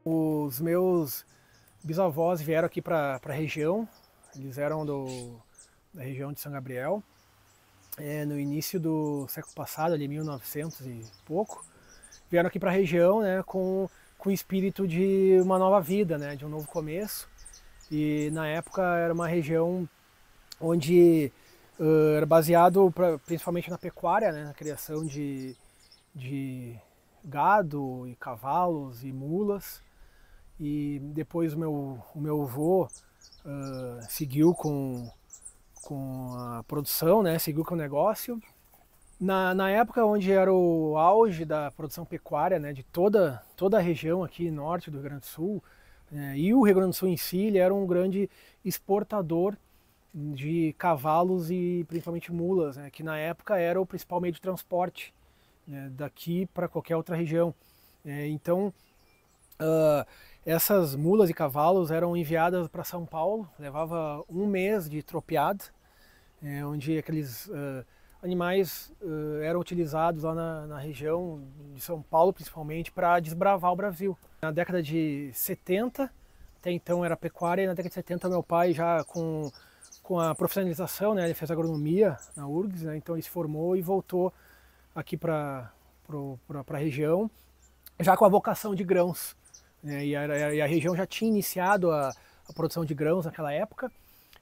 Os meus bisavós vieram aqui para a região, eles eram da região de São Gabriel, no início do século passado, ali 1900 e pouco, vieram aqui para a região, né, com o espírito de uma nova vida, né, de um novo começo. E na época era uma região onde era baseado principalmente na pecuária, né, na criação de gado e cavalos e mulas. E depois o meu avô seguiu com a produção, né, seguiu com o negócio. Na época onde era o auge da produção pecuária, né, de toda a região aqui norte do Rio Grande do Sul, e o Rio Grande do Sul em si, ele era um grande exportador de cavalos e principalmente mulas, né, que na época era o principal meio de transporte, né, daqui para qualquer outra região. Então, essas mulas e cavalos eram enviadas para São Paulo, levava um mês de tropeada, onde aqueles animais eram utilizados lá na região de São Paulo, principalmente, para desbravar o Brasil. Na década de 70, até então era pecuária, e na década de 70 meu pai já com a profissionalização, né, ele fez agronomia na URGS, né, então ele se formou e voltou aqui para a região, já com a vocação de grãos. E a região já tinha iniciado a produção de grãos naquela época,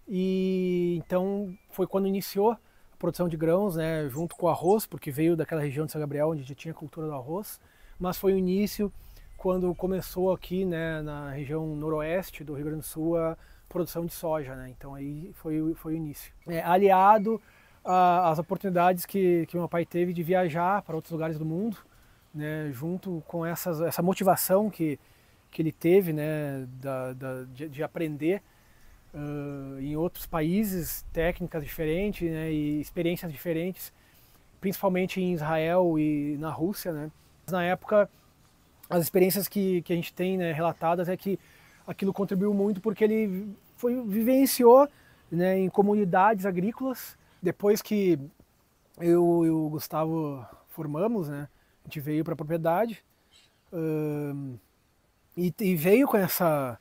e então foi quando iniciou a produção de grãos, né, junto com o arroz, porque veio daquela região de São Gabriel onde já tinha cultura do arroz, mas foi o início quando começou aqui, né, na região noroeste do Rio Grande do Sul a produção de soja, né, então aí foi o início. Aliado às oportunidades que meu pai teve de viajar para outros lugares do mundo, né, junto com essa motivação que ele teve, né, de aprender em outros países, técnicas diferentes, né, e experiências diferentes, principalmente em Israel e na Rússia, né. Na época, as experiências que a gente tem, né, relatadas é que aquilo contribuiu muito porque ele vivenciou, né, em comunidades agrícolas. Depois que eu e o Gustavo formamos, né, a gente veio para a propriedade e veio com essa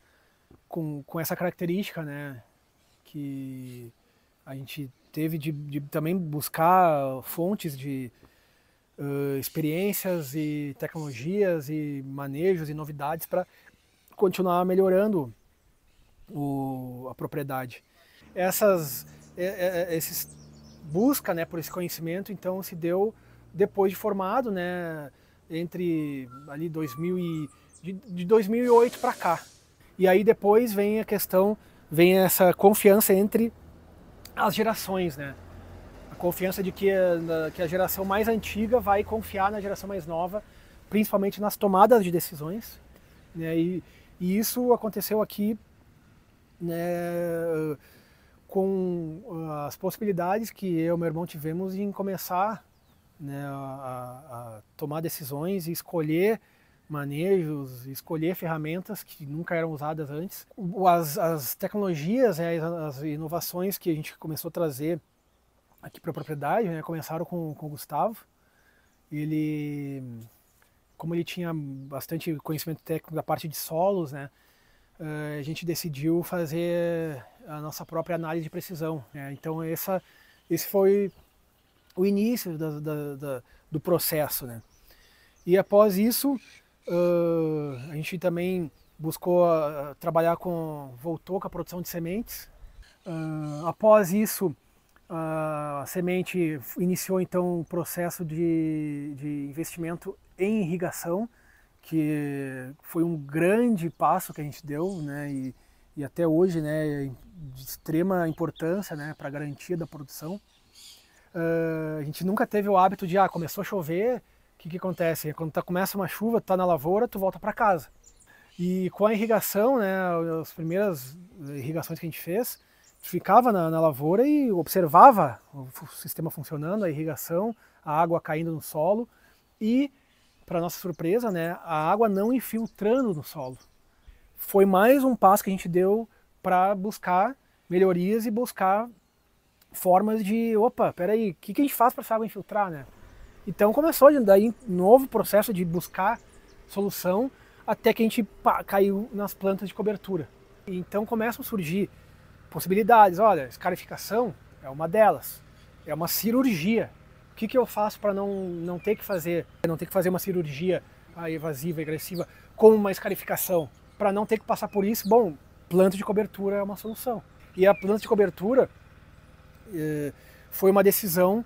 característica, né, que a gente teve de também buscar fontes de experiências e tecnologias e manejos e novidades para continuar melhorando a propriedade. Esses busca, né, por esse conhecimento, então se deu depois de formado, né, entre ali de 2008 para cá. E aí depois vem essa confiança entre as gerações, né? A confiança de que a geração mais antiga vai confiar na geração mais nova, principalmente nas tomadas de decisões, né? E isso aconteceu aqui, né, com as possibilidades que eu e meu irmão tivemos em começar, né, a tomar decisões e escolher manejos, escolher ferramentas que nunca eram usadas antes. As tecnologias, né, as inovações que a gente começou a trazer aqui para a propriedade, né, começaram com o Gustavo. Ele, como ele tinha bastante conhecimento técnico da parte de solos, né, a gente decidiu fazer a nossa própria análise de precisão, né? Então esse foi o início do processo, né? E após isso, a gente também buscou trabalhar voltou com a produção de sementes. Após isso, a semente iniciou então o processo de investimento em irrigação, que foi um grande passo que a gente deu, né, e até hoje, né, de extrema importância, né, para a garantia da produção. A gente nunca teve o hábito de, começou a chover, o que acontece? Quando começa uma chuva, tu tá na lavoura, tu volta para casa. E com a irrigação, né, as primeiras irrigações que a gente fez, ficava na lavoura e observava o sistema funcionando, a irrigação, a água caindo no solo e, para nossa surpresa, né, a água não infiltrando no solo. Foi mais um passo que a gente deu para buscar melhorias e buscar formas de, peraí, o que a gente faz para essa água infiltrar, né? Então começou daí um novo processo de buscar solução até que a gente caiu nas plantas de cobertura. Então começam a surgir possibilidades. Olha, escarificação é uma delas, é uma cirurgia. O que eu faço para não ter que fazer uma cirurgia evasiva, agressiva, com uma escarificação? Para não ter que passar por isso, bom, planta de cobertura é uma solução. E a planta de cobertura foi uma decisão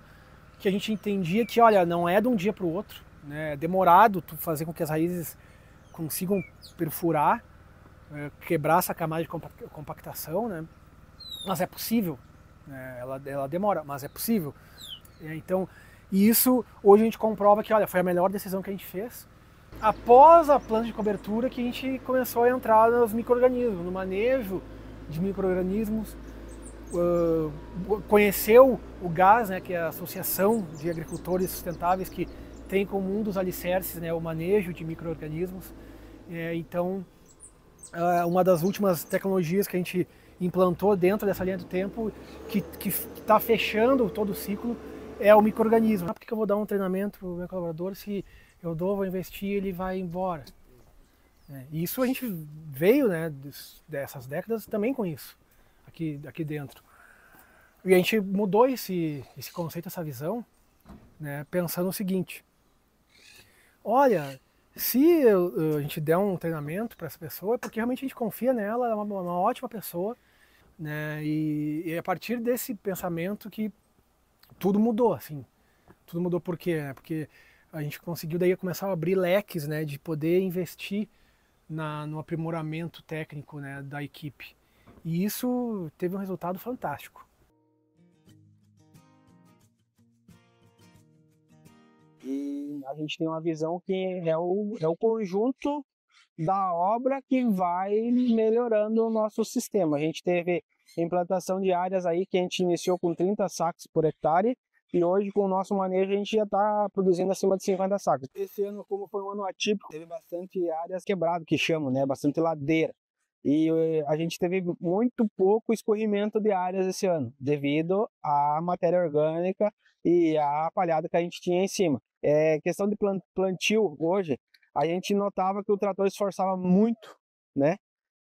que a gente entendia que, olha, não é de um dia para o outro, né? É demorado tu fazer com que as raízes consigam perfurar, quebrar essa camada de compactação, né? Mas é possível, né? Ela demora, mas é possível. Então, e isso hoje a gente comprova que, olha, foi a melhor decisão que a gente fez. Após a planta de cobertura que a gente começou a entrar nos micro-organismos, no manejo de micro-organismos, conheceu o GAS, né, que é a Associação de Agricultores Sustentáveis, que tem como um dos alicerces, né, o manejo de micro-organismos. Então, uma das últimas tecnologias que a gente implantou dentro dessa linha do tempo, que está fechando todo o ciclo, é o micro-organismo. Por que eu vou dar um treinamento para o meu colaborador se eu vou investir e ele vai embora? E isso a gente veio, né, dessas décadas também com isso, aqui dentro. E a gente mudou esse conceito, essa visão, né, pensando o seguinte: olha, se a gente der um treinamento para essa pessoa, é porque realmente a gente confia nela, ela é uma ótima pessoa, né, e é a partir desse pensamento que tudo mudou, assim. Tudo mudou por quê? Porque a gente conseguiu daí começar a abrir leques, né, de poder investir no aprimoramento técnico, né, da equipe. E isso teve um resultado fantástico. E a gente tem uma visão que é o conjunto da obra que vai melhorando o nosso sistema. A gente teve implantação de áreas aí que a gente iniciou com 30 sacos por hectare, e hoje, com o nosso manejo, a gente já está produzindo acima de 50 sacos. Esse ano, como foi um ano atípico, teve bastante áreas quebradas, que chamam, né? Bastante ladeira. E a gente teve muito pouco escorrimento de áreas esse ano, devido à matéria orgânica e à palhada que a gente tinha em cima. Questão de plantio, hoje, a gente notava que o trator esforçava muito, né?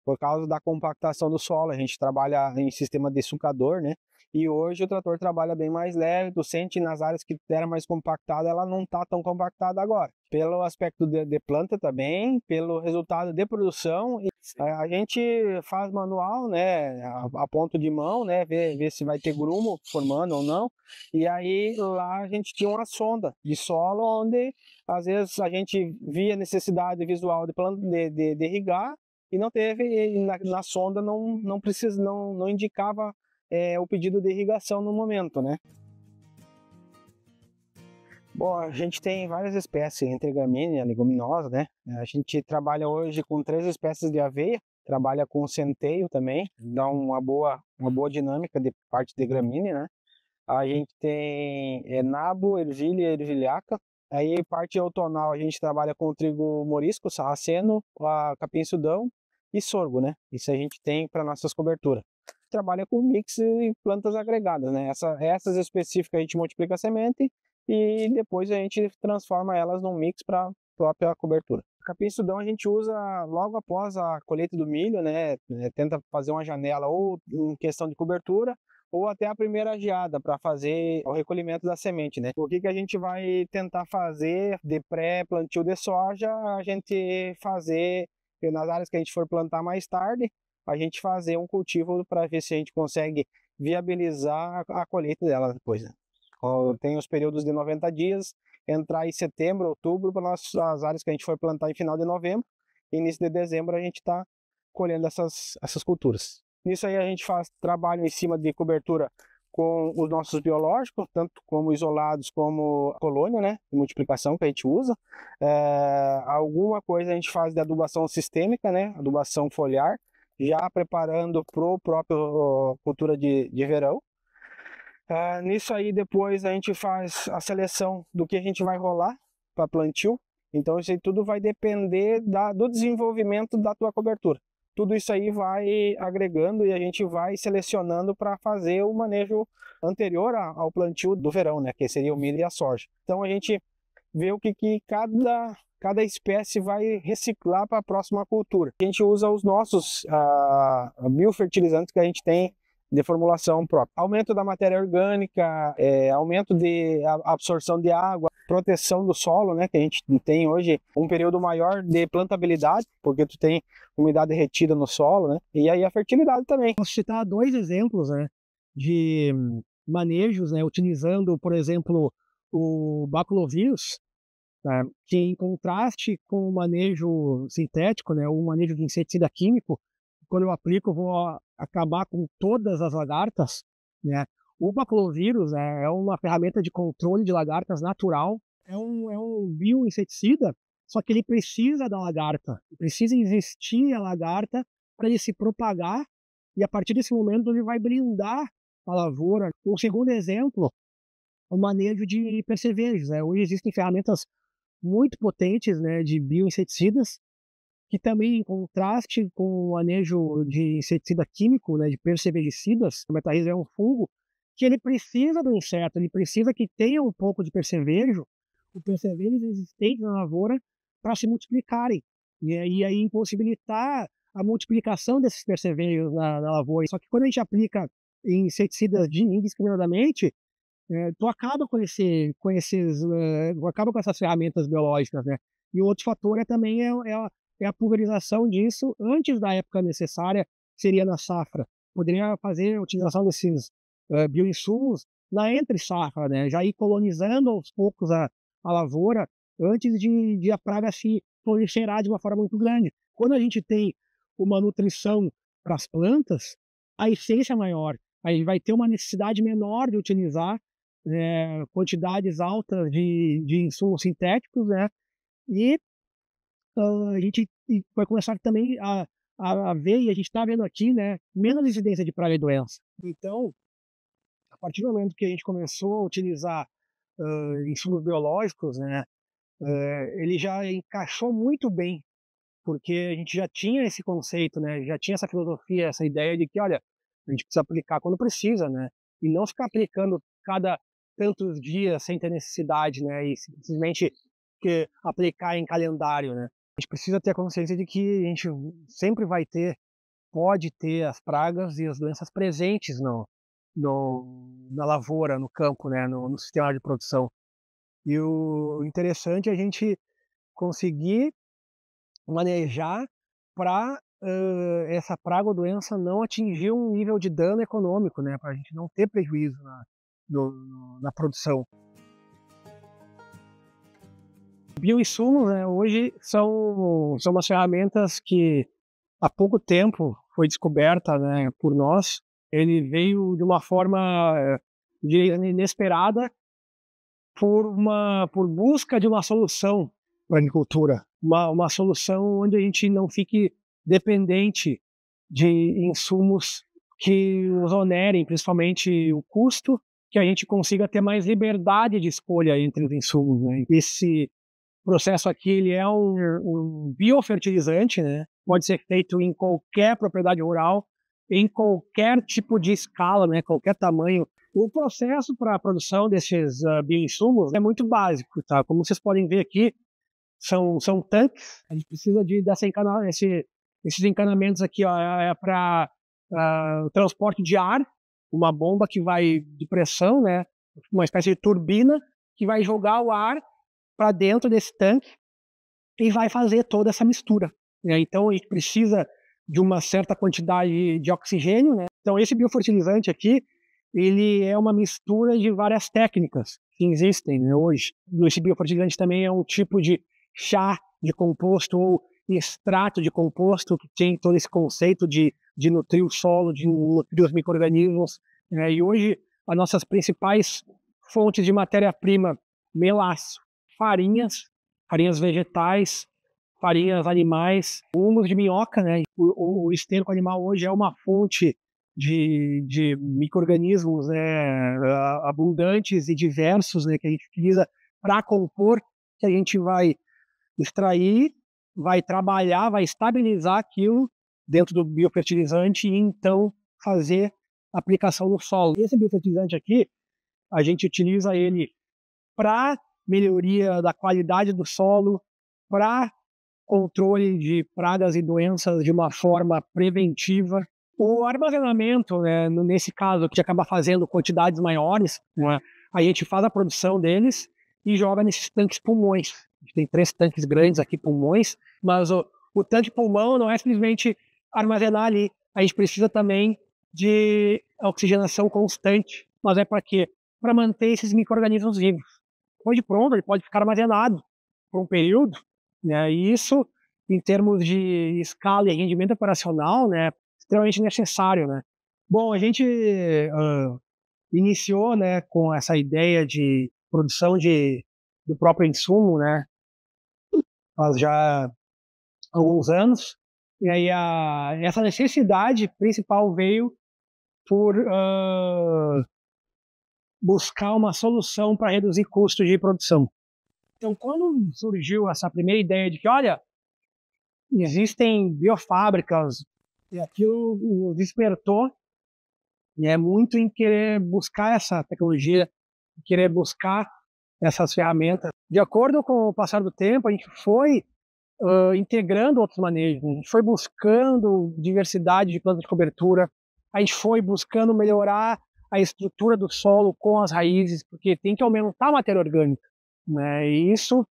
Por causa da compactação do solo. A gente trabalha em sistema de sulcador, né? E hoje o trator trabalha bem mais leve, tu sente nas áreas que era mais compactada, ela não está tão compactada agora. Pelo aspecto de planta também, pelo resultado de produção. A gente faz manual, né, a ponto de mão, né, ver se vai ter grumo formando ou não. E aí lá a gente tinha uma sonda de solo, onde às vezes a gente via necessidade visual de irrigar, e não teve, na sonda não indicava o pedido de irrigação no momento, né? Bom, a gente tem várias espécies entre gramínea, leguminosa, né? A gente trabalha hoje com 3 espécies de aveia, trabalha com centeio também, dá uma boa dinâmica de parte de gramínea, né? A gente tem nabo, ervilha e ervilhaca. Aí parte outonal a gente trabalha com trigo morisco, sarraceno, capim-sudão e sorgo, né? Isso a gente tem para nossas coberturas. Trabalha com mix e plantas agregadas, né? Essas específicas a gente multiplica a semente e depois a gente transforma elas num mix para a própria cobertura. Capim-sudão a gente usa logo após a colheita do milho, né? Tenta fazer uma janela ou em questão de cobertura, ou até a primeira geada para fazer o recolhimento da semente, né? O que a gente vai tentar fazer de pré-plantio de soja, a gente fazer nas áreas que a gente for plantar mais tarde, a gente fazer um cultivo para ver se a gente consegue viabilizar a colheita dela depois, né? Tem os períodos de 90 dias, entrar em setembro, outubro, para as áreas que a gente for plantar em final de novembro, início de dezembro a gente está colhendo essas culturas. Nisso aí a gente faz trabalho em cima de cobertura com os nossos biológicos, tanto como isolados como colônia, né, de multiplicação que a gente usa. Alguma coisa a gente faz de adubação sistêmica, né, adubação foliar, já preparando para o próprio cultura de verão. Nisso aí depois a gente faz a seleção do que a gente vai rolar para plantio. Então isso aí tudo vai depender do desenvolvimento da tua cobertura. Tudo isso aí vai agregando e a gente vai selecionando para fazer o manejo anterior ao plantio do verão, né, que seria o milho e a soja. Então a gente ver o que cada espécie vai reciclar para a próxima cultura. A gente usa os nossos biofertilizantes que a gente tem de formulação própria. Aumento da matéria orgânica, aumento de absorção de água, proteção do solo, né, que a gente tem hoje um período maior de plantabilidade, porque tu tem umidade retida no solo, né, e aí a fertilidade também. Posso citar 2 exemplos, né, de manejos, né, utilizando, por exemplo, o baculovírus, tá, que em contraste com o manejo sintético, né, o manejo de inseticida químico, quando eu aplico, eu vou acabar com todas as lagartas, né? O baculovírus, né, é uma ferramenta de controle de lagartas natural, é um bioinseticida, só que ele precisa da lagarta, precisa existir a lagarta para ele se propagar, e a partir desse momento ele vai blindar a lavoura. O segundo exemplo, o manejo de percevejos, né? Hoje existem ferramentas muito potentes, né, de bioinseticidas, que também, em contraste com o manejo de inseticida químico, né, de percevegicidas, o metarrhiza é um fungo que ele precisa do inseto, ele precisa que tenha um pouco de percevejo, o percevejo existente na lavoura, para se multiplicarem, e aí impossibilitar a multiplicação desses percevejos na lavoura. Só que quando a gente aplica inseticidas indiscriminadamente, tu acaba acaba com essas ferramentas biológicas, né? E o outro fator também é a pulverização disso antes da época necessária, que seria na safra. Poderia fazer a utilização desses bioinsumos na entre-safra, né? Já ir colonizando aos poucos a lavoura antes de a praga se proliferar de uma forma muito grande. Quando a gente tem uma nutrição para as plantas, a essência é maior. Aí vai ter uma necessidade menor de utilizar quantidades altas de insumos sintéticos, né? E a gente vai começar também a ver, e a gente está vendo aqui, né, menos incidência de praga e doença. Então, a partir do momento que a gente começou a utilizar insumos biológicos, né, ele já encaixou muito bem, porque a gente já tinha esse conceito, né, já tinha essa filosofia, essa ideia de que, olha, a gente precisa aplicar quando precisa, né, e não ficar aplicando cada tantos dias sem ter necessidade, né, e simplesmente aplicar em calendário, né. A gente precisa ter a consciência de que a gente sempre pode ter as pragas e as doenças presentes na lavoura, no campo, né, no sistema de produção. E o interessante é a gente conseguir manejar para essa praga ou doença não atingir um nível de dano econômico, né, para a gente não ter prejuízo na produção. Bioinsumos, né, hoje são umas ferramentas que há pouco tempo foi descoberta, né, por nós. Ele veio de uma forma inesperada por busca de uma solução para a agricultura, uma solução onde a gente não fique dependente de insumos que os onerem, principalmente o custo, que a gente consiga ter mais liberdade de escolha entre os insumos, né? Esse processo aqui ele é um biofertilizante, né? Pode ser feito em qualquer propriedade rural, em qualquer tipo de escala, né? Qualquer tamanho. O processo para a produção desses bioinsumos é muito básico, tá? Como vocês podem ver aqui, são tanques. A gente precisa esses encanamentos aqui, ó, é para transporte de ar, uma bomba que vai de pressão, né? Uma espécie de turbina que vai jogar o ar para dentro desse tanque e vai fazer toda essa mistura, né? Então a gente precisa de uma certa quantidade de oxigênio, né? Então esse biofertilizante aqui, ele é uma mistura de várias técnicas que existem, né, hoje. Esse biofertilizante também é um tipo de chá de composto ou extrato de composto que tem todo esse conceito de nutrir o solo, de nutrir os micro-organismos, né? E hoje as nossas principais fontes de matéria-prima: melaço, farinhas vegetais, farinhas animais, humus de minhoca, né? O esterco animal hoje é uma fonte de micro-organismos, né, abundantes e diversos, né, que a gente utiliza para compor, que a gente vai extrair, vai trabalhar, vai estabilizar aquilo dentro do biofertilizante e então fazer aplicação no solo. Esse biofertilizante aqui, a gente utiliza ele para melhoria da qualidade do solo, para controle de pragas e doenças de uma forma preventiva. O armazenamento, né, nesse caso, que acaba fazendo quantidades maiores, né, a gente faz a produção deles e joga nesses tanques pulmões. A gente tem 3 tanques grandes aqui, pulmões, mas o tanque pulmão não é simplesmente armazenar ali. A gente precisa também de oxigenação constante. Mas é para quê? Para manter esses micro-organismos vivos. Depois de pronto, ele pode ficar armazenado por um período, né? E isso, em termos de escala e rendimento operacional, né, extremamente necessário, né? Bom, a gente iniciou, né, com essa ideia de produção do próprio insumo, né, faz já alguns anos, e aí essa necessidade principal veio por buscar uma solução para reduzir custos de produção. Então, quando surgiu essa primeira ideia de que, olha, existem biofábricas, e aquilo nos despertou, né, muito em querer buscar essa tecnologia, querer buscar essas ferramentas. De acordo com o passar do tempo, a gente foi integrando outros manejos, a gente foi buscando diversidade de plantas de cobertura, a gente foi buscando melhorar a estrutura do solo com as raízes, porque tem que aumentar a matéria orgânica, né? E isso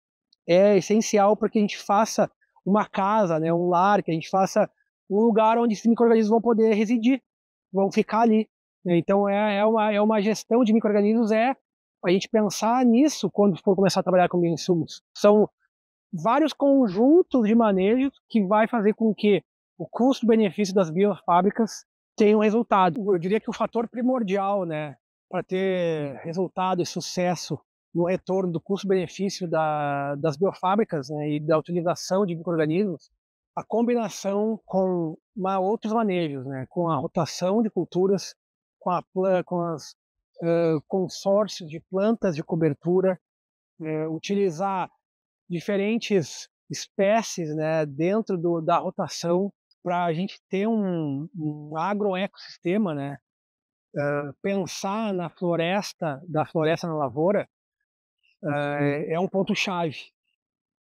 é essencial para que a gente faça uma casa, né, um lar, que a gente faça um lugar onde esses micro-organismos vão poder residir, vão ficar ali. Então é uma gestão de micro-organismos, a gente pensar nisso quando for começar a trabalhar com insumos. São vários conjuntos de manejos que vai fazer com que o custo-benefício das biofábricas tenha um resultado. Eu diria que o fator primordial, né, para ter resultado e sucesso no retorno do custo-benefício das biofábricas, né, e da utilização de micro-organismos, a combinação com outros manejos, né, com a rotação de culturas, com os consórcios de plantas de cobertura, utilizar diferentes espécies, né, dentro da rotação para a gente ter um agroecossistema, né, pensar da floresta na lavoura é um ponto-chave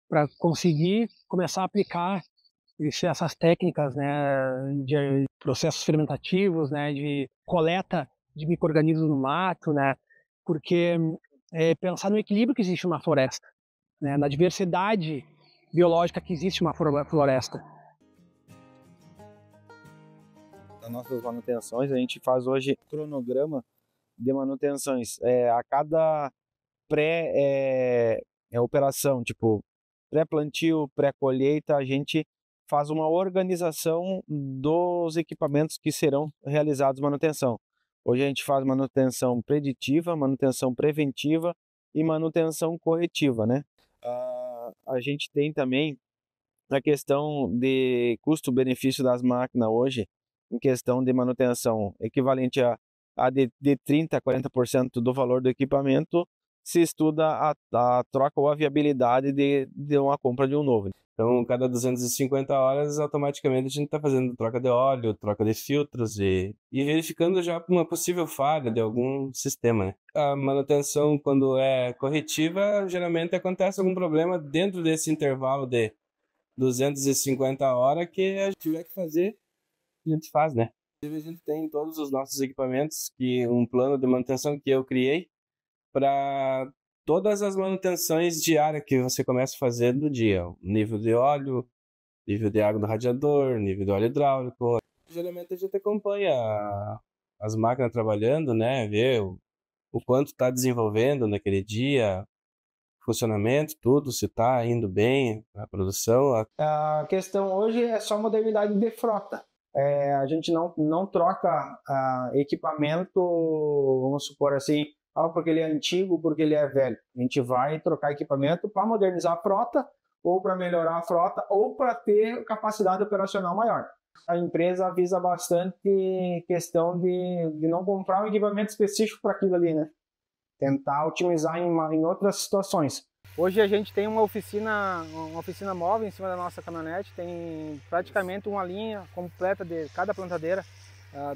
para conseguir começar a aplicar essas técnicas, né, de processos fermentativos, né, de coleta de micro-organismos no mato, né, porque pensar no equilíbrio que existe numa floresta, né, na diversidade biológica que existe numa floresta. Das nossas manutenções, a gente faz hoje cronograma de manutenções. A cada operação, tipo pré-plantio, pré-colheita, a gente faz uma organização dos equipamentos que serão realizados manutenção. Hoje a gente faz manutenção preditiva, manutenção preventiva e manutenção corretiva, né? A gente tem também a questão de custo-benefício das máquinas hoje, em questão de manutenção equivalente a de 30% a 40% do valor do equipamento, se estuda a troca ou a viabilidade de uma compra de um novo. Então, cada 250 horas, automaticamente a gente está fazendo troca de óleo, troca de filtros e verificando já uma possível falha de algum sistema, né? A manutenção, quando é corretiva, geralmente acontece algum problema dentro desse intervalo de 250 horas que a gente tiver que fazer, a gente faz, né? A gente tem todos os nossos equipamentos, um plano de manutenção que eu criei para todas as manutenções diárias que você começa a fazer do dia. Nível de óleo, nível de água do radiador, nível de óleo hidráulico. Geralmente a gente acompanha as máquinas trabalhando, né? Vê o quanto está desenvolvendo naquele dia, funcionamento, tudo, se está indo bem a produção. A questão hoje é só modernidade de frota. A gente não troca equipamento, vamos supor assim, porque ele é antigo, porque ele é velho. A gente vai trocar equipamento para modernizar a frota, ou para melhorar a frota, ou para ter capacidade operacional maior. A empresa avisa bastante questão de não comprar um equipamento específico para aquilo ali, né? Tentar otimizar em outras situações. Hoje a gente tem uma oficina móvel em cima da nossa caminhonete, tem praticamente uma linha completa de cada plantadeira,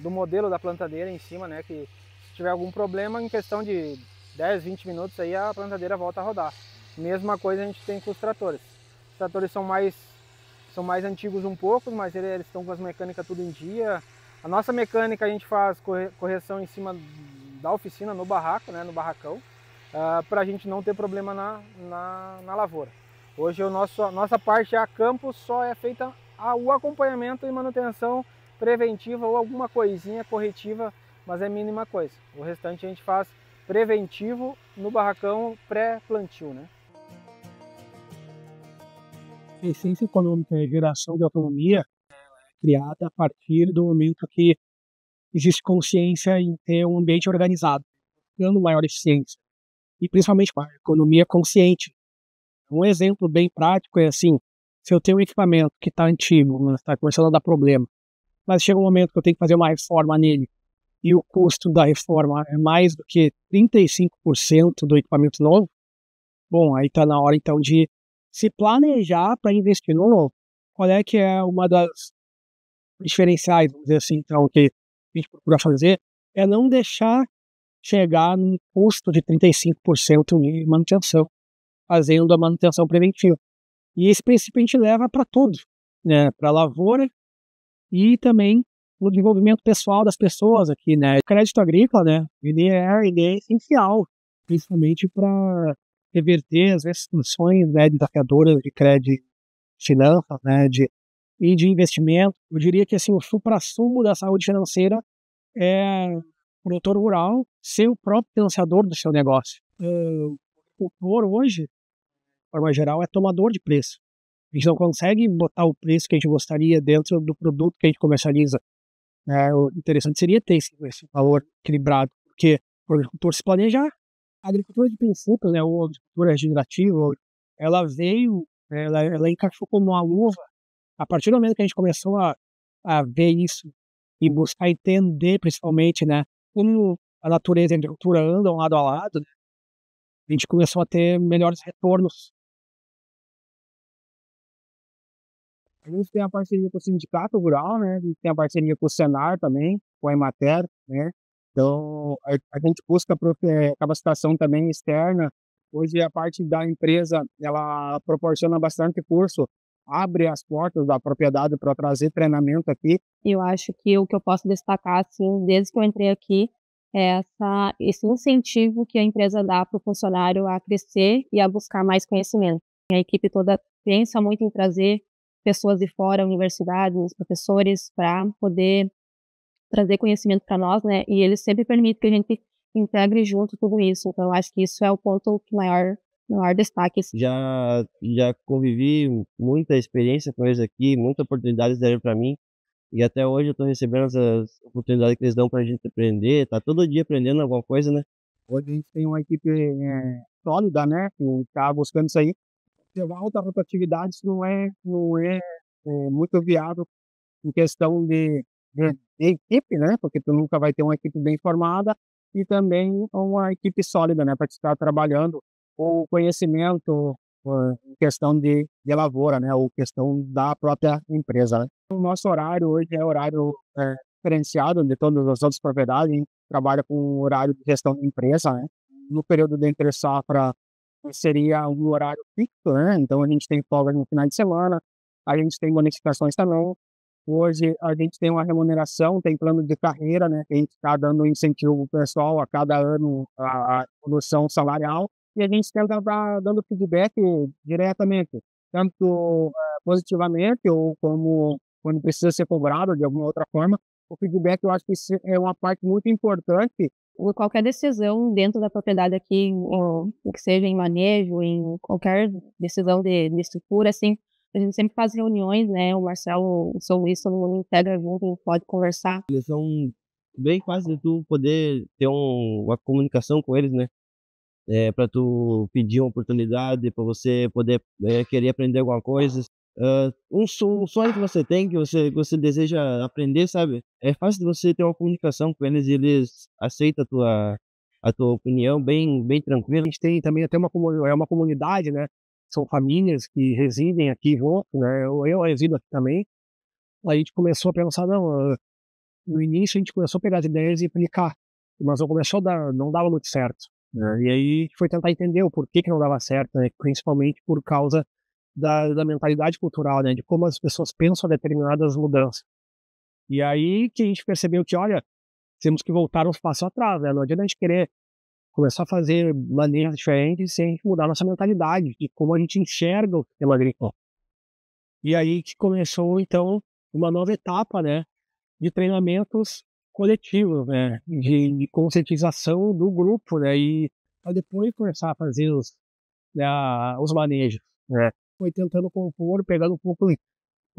do modelo da plantadeira em cima, né, que se tiver algum problema em questão de 10, 20 minutos aí a plantadeira volta a rodar. Mesma coisa a gente tem com os tratores. Os tratores são mais antigos um pouco, mas eles estão com as mecânicas tudo em dia. A nossa mecânica a gente faz correção em cima da oficina, no barraco, né, no barracão, para a gente não ter problema na lavoura. Hoje a nossa parte a campo só é feita o acompanhamento e manutenção preventiva ou alguma coisinha corretiva, mas é mínima coisa. O restante a gente faz preventivo no barracão pré-plantio, né? A eficiência econômica e geração de autonomia é criada a partir do momento que existe consciência em ter um ambiente organizado, dando maior eficiência. E principalmente a economia consciente. Um exemplo bem prático é assim, se eu tenho um equipamento que está antigo, está começando a dar problema, mas chega um momento que eu tenho que fazer uma reforma nele e o custo da reforma é mais do que 35% do equipamento novo, bom, aí está na hora então de se planejar para investir no novo. Qual é que é uma das diferenciais, vamos dizer assim, então, que a gente procura fazer, é não deixar chegar num custo de 35% de manutenção, fazendo a manutenção preventiva. E esse princípio a gente leva para tudo, né? Para a lavoura e também no desenvolvimento pessoal das pessoas aqui, né? O crédito agrícola, né? Ele é essencial, principalmente para reverter as restrições, né, desafiadoras de crédito, finanças, né, e de investimento. Eu diria que assim, o suprassumo da saúde financeira é o produtor rural ser o próprio financiador do seu negócio. O agricultor hoje, de forma geral, é tomador de preço. A gente não consegue botar o preço que a gente gostaria dentro do produto que a gente comercializa. O interessante seria ter esse valor equilibrado, porque o agricultor se planejar. A agricultura de princípio, né, ou a agricultura regenerativa, ela veio, ela encaixou como uma luva. A partir do momento que a gente começou a ver isso e buscar entender, principalmente, né, como a natureza e a agricultura andam lado a lado, né, a gente começou a ter melhores retornos. A gente tem a parceria com o Sindicato Rural, né? A gente tem a parceria com o Senar também, com a Emater, né? Então, a gente busca capacitação também externa. Hoje, a parte da empresa, ela proporciona bastante curso, abre as portas da propriedade para trazer treinamento aqui. Eu acho que o que eu posso destacar, assim, desde que eu entrei aqui, é esse incentivo que a empresa dá para o funcionário a crescer e a buscar mais conhecimento. A equipe toda pensa muito em trazer pessoas de fora, universidades, professores, para poder trazer conhecimento para nós, né? E eles sempre permitem que a gente integre junto tudo isso. Então, eu acho que isso é o ponto que maior destaque. Já convivi muita experiência com eles aqui, muitas oportunidades deram para mim. E até hoje eu estou recebendo as oportunidades que eles dão para a gente aprender. Tá todo dia aprendendo alguma coisa, né? Hoje a gente tem uma equipe sólida, né? Que está buscando isso aí. Levar alta rotatividade não é muito viável em questão de equipe, né? Porque tu nunca vai ter uma equipe bem formada e também uma equipe sólida, né? Para estar trabalhando o conhecimento em questão de lavoura, né? Ou questão da própria empresa, né? O nosso horário hoje é horário diferenciado de todas as outras propriedades. A gente trabalha com horário de gestão de empresa, né? No período de entre safra seria um horário fixo, né? Então a gente tem folga no final de semana, a gente tem bonificações também. Hoje a gente tem uma remuneração, tem plano de carreira, né? A gente está dando incentivo pro pessoal a cada ano a evolução salarial e a gente tenta estar dando feedback diretamente, tanto positivamente ou como quando precisa ser cobrado de alguma outra forma. O feedback eu acho que isso é uma parte muito importante. Qualquer decisão dentro da propriedade aqui, que seja em manejo, em qualquer decisão de estrutura, assim, a gente sempre faz reuniões, né? O Marcelo, o São Luís, todo mundo integra junto, pode conversar. Eles são bem fáceis de tu poder ter uma comunicação com eles, né? Para tu pedir uma oportunidade, para você poder querer aprender alguma coisa. Um sonho que você tem, que você deseja aprender, sabe? É fácil de você ter uma comunicação com eles e eles aceitam a tua opinião bem tranquila. A gente tem também até uma comunidade, né? São famílias que residem aqui junto, né? Eu resido aqui também. A gente começou a pensar, no início a gente começou a pegar as ideias e aplicar, mas não dava muito certo. né? E aí a gente foi tentar entender o porquê que não dava certo, né? Principalmente por causa da mentalidade cultural, né? De como as pessoas pensam determinadas mudanças. E aí que a gente percebeu que, olha, temos que voltar uns passos atrás, né? Não adianta a gente querer começar a fazer maneiras diferentes sem a gente mudar nossa mentalidade, de como a gente enxerga o sistema agrícola. E aí que começou, então, uma nova etapa, né? De treinamentos coletivos, né? De conscientização do grupo, né? E para depois começar a fazer os manejos, né? Foi tentando compor, pegando um pouco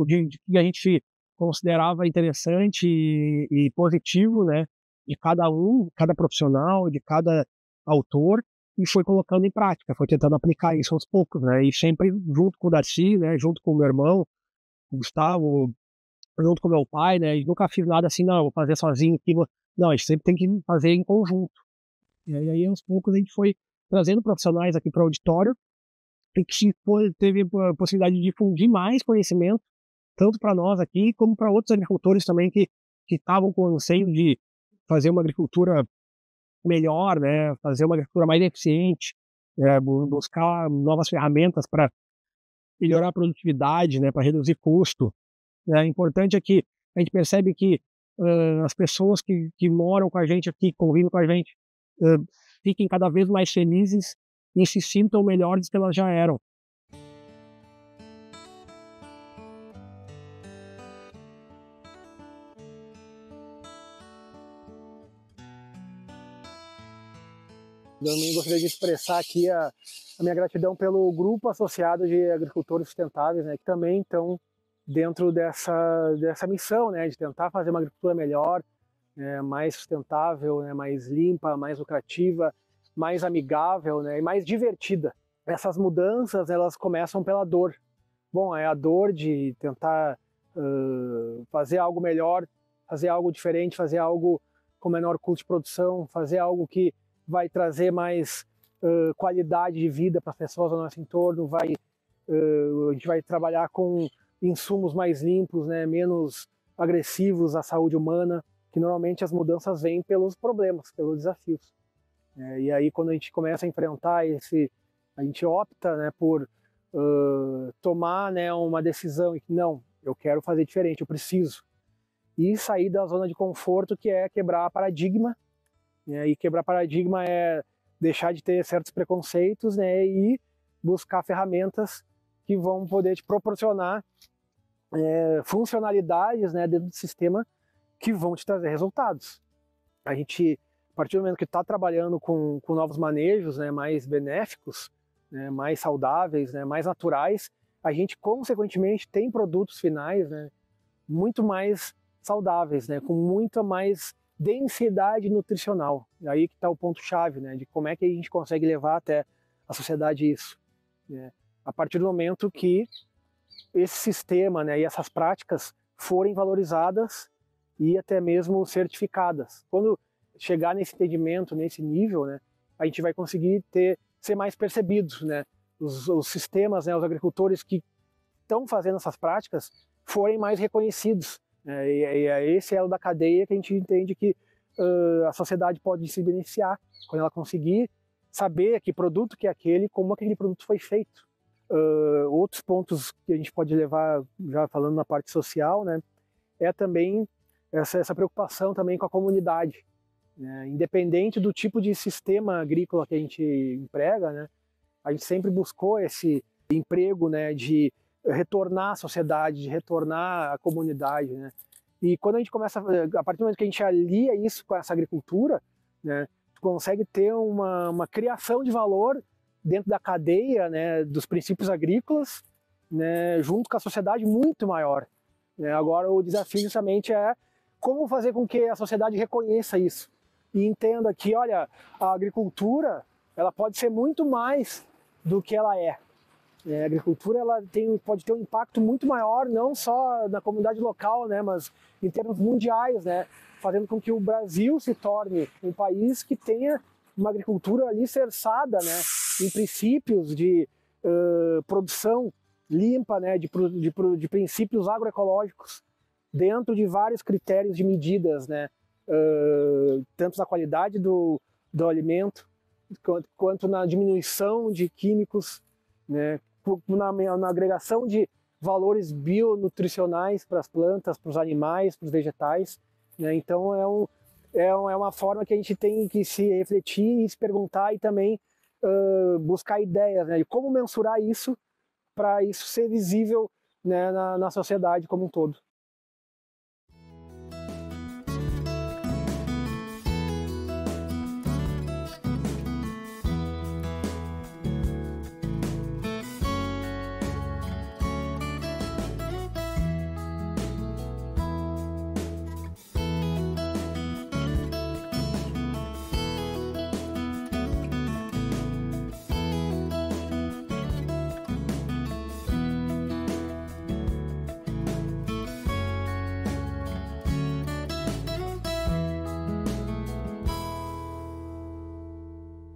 de que a gente considerava interessante e positivo, né? De cada profissional, de cada autor, e foi colocando em prática, foi tentando aplicar isso aos poucos, né? E sempre junto com o Darcy, né? Junto com o meu irmão, o Gustavo, junto com meu pai, né? E nunca fiz nada assim, não, vou fazer sozinho aqui. Não, a gente sempre tem que fazer em conjunto. E aí aos poucos, a gente foi trazendo profissionais aqui para o auditório, e que teve a possibilidade de difundir mais conhecimento, tanto para nós aqui, como para outros agricultores também que estavam com o anseio de fazer uma agricultura melhor, né? Fazer uma agricultura mais eficiente, buscar novas ferramentas para melhorar a produtividade, né? Para reduzir custo. O importante é que a gente percebe que as pessoas que moram com a gente aqui, convivem com a gente, fiquem cada vez mais felizes e se sintam melhores do que elas já eram. Eu também gostaria de expressar aqui a minha gratidão pelo grupo associado de agricultores sustentáveis, né, que também estão dentro dessa missão, né, de tentar fazer uma agricultura melhor, mais sustentável, né, mais limpa, mais lucrativa, mais amigável, né, e mais divertida. Essas mudanças, elas começam pela dor. Bom, é a dor de tentar fazer algo melhor, fazer algo diferente, fazer algo com menor custo de produção, fazer algo que vai trazer mais qualidade de vida para as pessoas ao nosso entorno, a gente vai trabalhar com insumos mais limpos, né, menos agressivos à saúde humana, que normalmente as mudanças vêm pelos problemas, pelos desafios. E aí quando a gente começa a enfrentar a gente opta, né, por tomar, né, uma decisão e que não, eu quero fazer diferente, eu preciso. E sair da zona de conforto, que é quebrar paradigma. E quebrar paradigma é deixar de ter certos preconceitos, né, e buscar ferramentas que vão poder te proporcionar funcionalidades, né, dentro do sistema que vão te trazer resultados. A gente, a partir do momento que está trabalhando com novos manejos, né, mais benéficos, né, mais saudáveis, né, mais naturais, a gente consequentemente tem produtos finais, né, muito mais saudáveis, né, com muita mais densidade nutricional. E aí que está o ponto-chave, né, de como é que a gente consegue levar até a sociedade isso. Né? A partir do momento que esse sistema, né, e essas práticas forem valorizadas e até mesmo certificadas. Quando chegar nesse entendimento, nesse nível, né, a gente vai conseguir ser mais percebidos. Né? Os sistemas, né, os agricultores que estão fazendo essas práticas forem mais reconhecidos. E é esse elo da cadeia que a gente entende que a sociedade pode se beneficiar quando ela conseguir saber que produto que é aquele, como aquele produto foi feito. Outros pontos que a gente pode levar, já falando na parte social, né, é também essa preocupação também com a comunidade. Né? Independente do tipo de sistema agrícola que a gente emprega, né, a gente sempre buscou esse emprego, né, de retornar à sociedade, de retornar à comunidade, né? E quando a gente começa, a partir do momento que a gente alia isso com essa agricultura, né, consegue ter uma criação de valor dentro da cadeia, né, dos princípios agrícolas, né, junto com a sociedade muito maior. Né? Agora o desafio justamente é como fazer com que a sociedade reconheça isso e entenda que, olha, a agricultura ela pode ser muito mais do que ela é. A agricultura ela pode ter um impacto muito maior, não só na comunidade local, né, mas em termos mundiais, né, fazendo com que o Brasil se torne um país que tenha uma agricultura alicerçada, né, em princípios de produção limpa, né, de princípios agroecológicos, dentro de vários critérios de medidas, né, tanto da qualidade do alimento, quanto na diminuição de químicos, né, na agregação de valores bionutricionais para as plantas, para os animais, para os vegetais, né? Então é uma forma que a gente tem que se refletir e se perguntar e também buscar ideias, né, de como mensurar isso para isso ser visível, né, na sociedade como um todo.